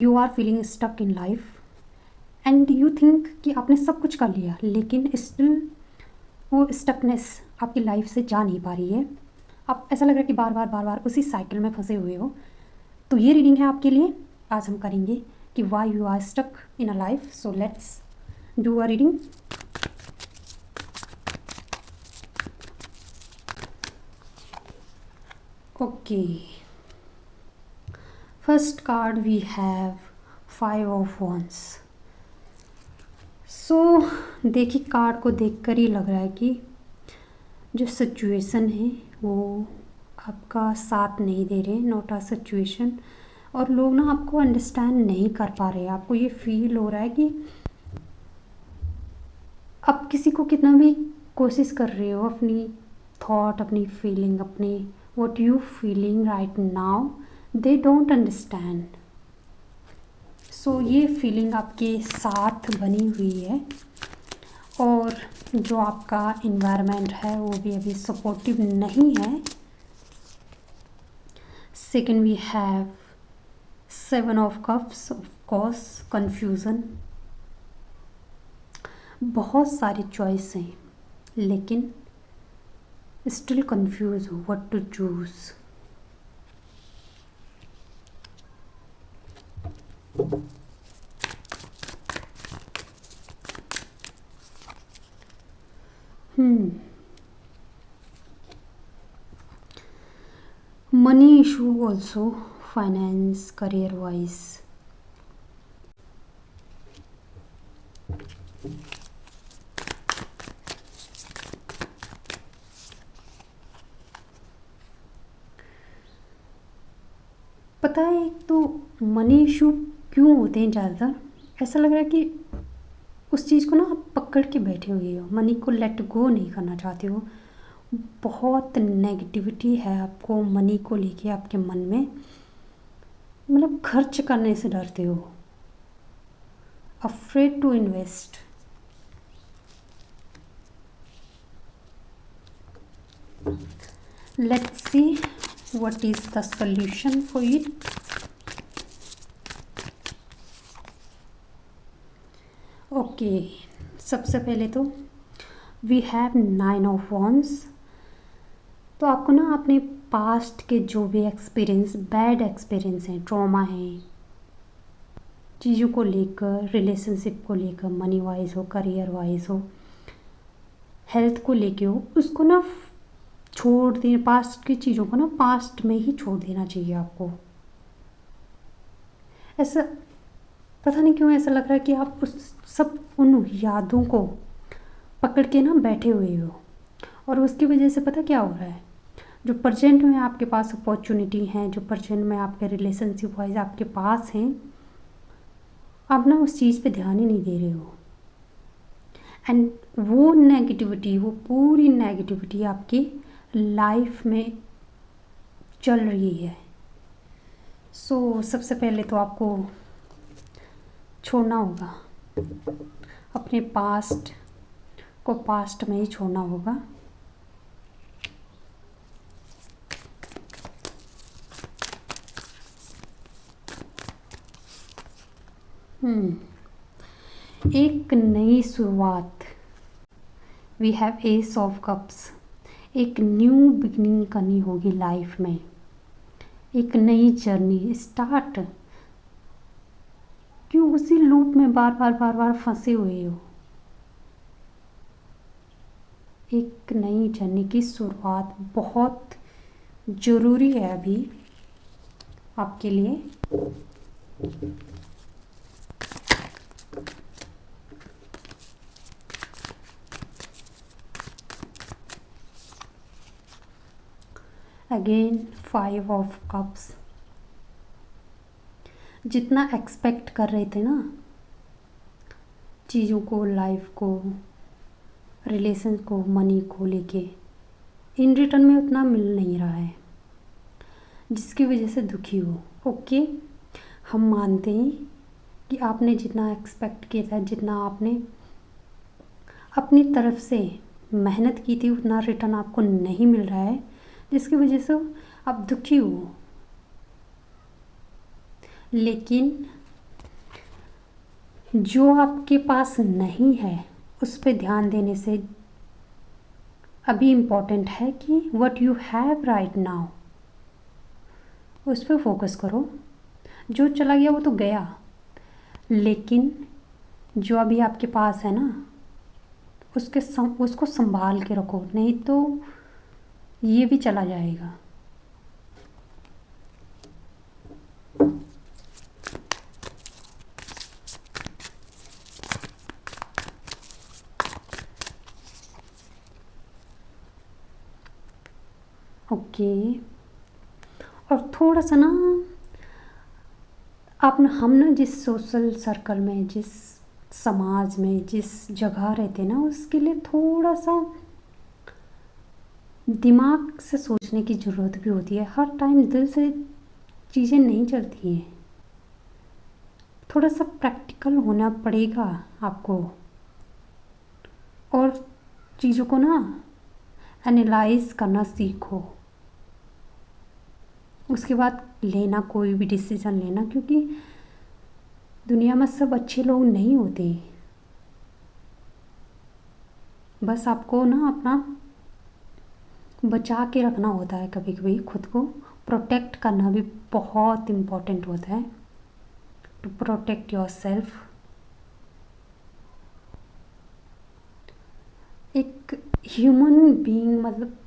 You are feeling stuck in life and you think कि आपने सब कुछ कर लिया, लेकिन स्टिल वो स्टकनेस आपकी लाइफ से जा नहीं पा रही है। आप ऐसा लग रहा है कि बार बार उसी साइकिल में फंसे हुए हो। तो ये रीडिंग है आपके लिए। आज हम करेंगे कि why you are stuck in a life. So let's do a reading. Okay, first card we have 5 of wands। सो देखिए, कार्ड को देखकर ही लग रहा है कि जो सिचुएशन है वो आपका साथ नहीं दे रहे, नॉट अ सिचुएशन। और लोग ना आपको अंडरस्टैंड नहीं कर पा रहे। आपको ये फील हो रहा है कि आप किसी को कितना भी कोशिश कर रहे हो, अपनी थॉट, अपनी फीलिंग, अपनी what you feeling right now, they don't understand. So ये फीलिंग आपके साथ बनी हुई है और जो आपका इन्वायरमेंट है वो भी अभी सपोर्टिव नहीं है। Second we have 7 of cups, of course confusion. बहुत सारी चॉइस हैं लेकिन स्टिल कंफ्यूज हो what to choose. Money issue also, finance, career wise. पता है, एक तो मनी इशू क्यों होते हैं ज़्यादातर, ऐसा लग रहा है कि उस चीज़ को ना आप पकड़ के बैठे हुए हो, मनी को लेट गो नहीं करना चाहते हो। बहुत नेगेटिविटी है आपको मनी को लेके आपके मन में, मतलब खर्च करने से डरते हो, afraid to invest. Let's see what is the solution for it. Okay, सबसे पहले तो वी हैव 9 ऑफ wands। तो आपको ना अपने पास्ट के जो भी एक्सपीरियंस, बैड एक्सपीरियंस हैं, ट्रॉमा है, चीज़ों को लेकर, रिलेशनशिप को लेकर, मनी वाइज हो, करियर वाइज हो, हेल्थ को लेके हो, उसको ना छोड़ देना। पास्ट की चीज़ों को ना पास्ट में ही छोड़ देना चाहिए आपको। ऐसा पता नहीं क्यों ऐसा लग रहा है कि आप उस सब उन यादों को पकड़ के ना बैठे हुए हो और उसकी वजह से पता क्या हो रहा है, जो प्रेजेंट में आपके पास अपॉर्चुनिटी हैं, जो प्रेजेंट में आपके रिलेशनशिप वाइज आपके पास हैं, आप ना उस चीज़ पे ध्यान ही नहीं दे रहे हो। एंड वो नेगेटिविटी, वो पूरी नेगेटिविटी आपकी लाइफ में चल रही है। सो सबसे पहले तो आपको छोड़ना होगा, अपने पास्ट को पास्ट में ही छोड़ना होगा। एक नई शुरुआत, we have ace of cups. एक न्यू बिगनिंग करनी होगी लाइफ में, एक नई जर्नी स्टार्ट। क्यों उसी लूप में बार बार फंसे हुए हो? एक नई जर्नी की शुरुआत बहुत ज़रूरी है अभी आपके लिए। Again 5 of cups. जितना एक्सपेक्ट कर रहे थे ना चीज़ों को, लाइफ को, रिलेशन को, मनी को लेके, इन रिटर्न में उतना मिल नहीं रहा है, जिसकी वजह से दुखी हो। ओके, हम मानते हैं कि आपने जितना एक्सपेक्ट किया था, जितना आपने अपनी तरफ से मेहनत की थी, उतना रिटर्न आपको नहीं मिल रहा है, जिसकी वजह से आप दुखी हो। लेकिन जो आपके पास नहीं है उस पे ध्यान देने से अभी इम्पॉर्टेंट है कि what you have right now, उस पर फोकस करो। जो चला गया वो तो गया, लेकिन जो अभी आपके पास है ना उसको संभाल के रखो, नहीं तो ये भी चला जाएगा। ओके। और थोड़ा सा ना हम ना जिस सोशल सर्कल में, जिस समाज में, जिस जगह रहते हैं ना, उसके लिए थोड़ा सा दिमाग से सोचने की ज़रूरत भी होती है। हर टाइम दिल से चीज़ें नहीं चलती हैं, थोड़ा सा प्रैक्टिकल होना पड़ेगा आपको। और चीज़ों को ना एनालाइज करना सीखो, उसके बाद लेना कोई भी डिसीज़न लेना, क्योंकि दुनिया में सब अच्छे लोग नहीं होते। बस आपको ना अपना बचा के रखना होता है, कभी कभी खुद को प्रोटेक्ट करना भी बहुत इम्पोर्टेंट होता है, टू प्रोटेक्ट योर सेल्फ। एक ह्यूमन बीइंग, मतलब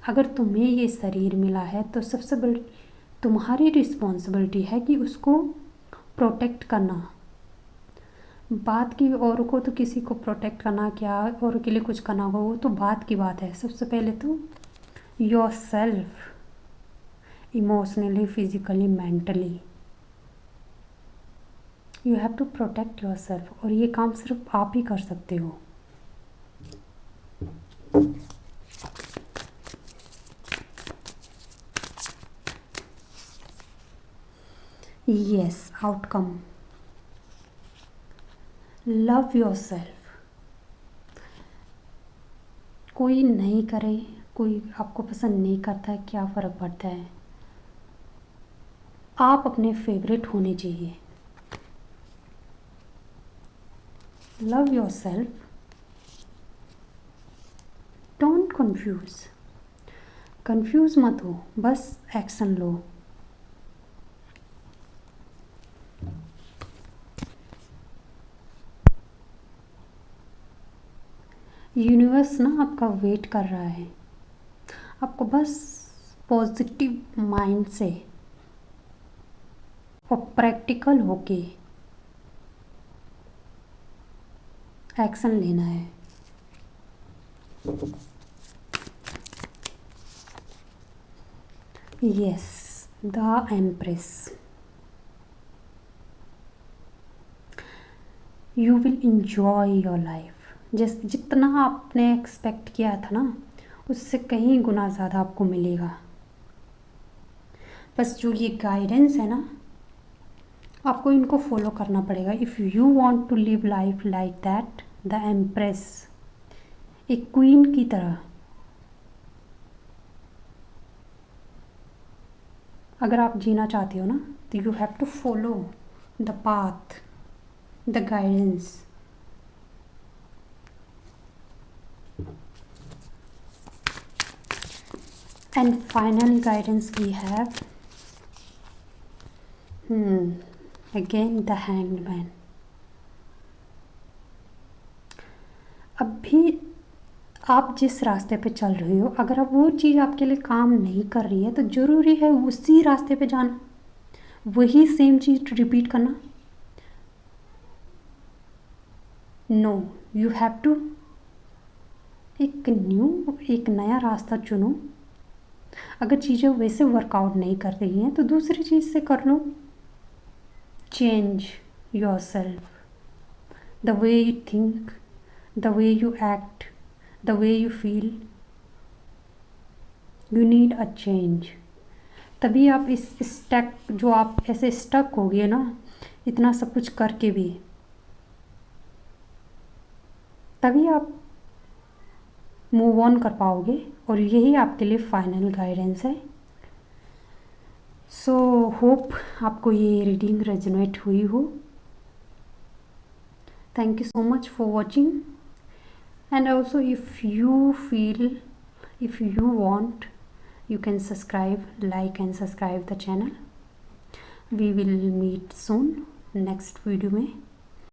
अगर तुम्हें ये शरीर मिला है तो सबसे बड़ी तुम्हारी रिस्पॉन्सिबिलिटी है कि उसको प्रोटेक्ट करना। बात की औरों को तो किसी को प्रोटेक्ट करना क्या, औरों के लिए कुछ करना हो, वो तो बात की बात है। सबसे पहले तो yourself, emotionally, physically, mentally you have to protect yourself, और ये काम सिर्फ आप ही कर सकते हो। Yes, outcome, love yourself. कोई नहीं करे, कोई आपको पसंद नहीं करता है, क्या फ़र्क पड़ता है। आप अपने फेवरेट होने चाहिए। Love your self, don't confuse मत हो, बस एक्शन लो। यूनिवर्स ना आपका वेट कर रहा है, आपको बस पॉजिटिव माइंड से और प्रैक्टिकल होके एक्शन लेना है। Yes, the empress, you will enjoy your life. जितना आपने एक्सपेक्ट किया था ना, उससे कहीं गुना ज़्यादा आपको मिलेगा। बस जो ये गाइडेंस है ना, आपको इनको फॉलो करना पड़ेगा। If you want to live life like that, the empress, एक क्वीन की तरह, अगर आप जीना चाहते हो ना, तो you have to follow the path, the guidance. And final guidance we have, again the Hanged Man. अभी आप जिस रास्ते पे चल रहे हो, अगर अब वो चीज़ आपके लिए काम नहीं कर रही है, तो ज़रूरी है उसी रास्ते पे जाना, वही सेम चीज़ रिपीट करना? नो, यू हैव टू एक नया रास्ता चुनो। अगर चीज़ें वैसे वर्कआउट नहीं कर रही हैं तो दूसरी चीज़ से कर लो। Change yourself, the way you think, the way you act, the way you feel, you need a change. तभी आप इस स्टक, जो आप ऐसे स्टक हो गए ना इतना सब कुछ करके भी, तभी आप मूव ऑन कर पाओगे। और यही आपके लिए फाइनल गाइडेंस है। सो होप आपको ये रीडिंग रेजोनेट हुई हो। Thank you so much for watching. And also, if you feel, if you want, you can subscribe, like and subscribe the channel. We will meet soon next video में.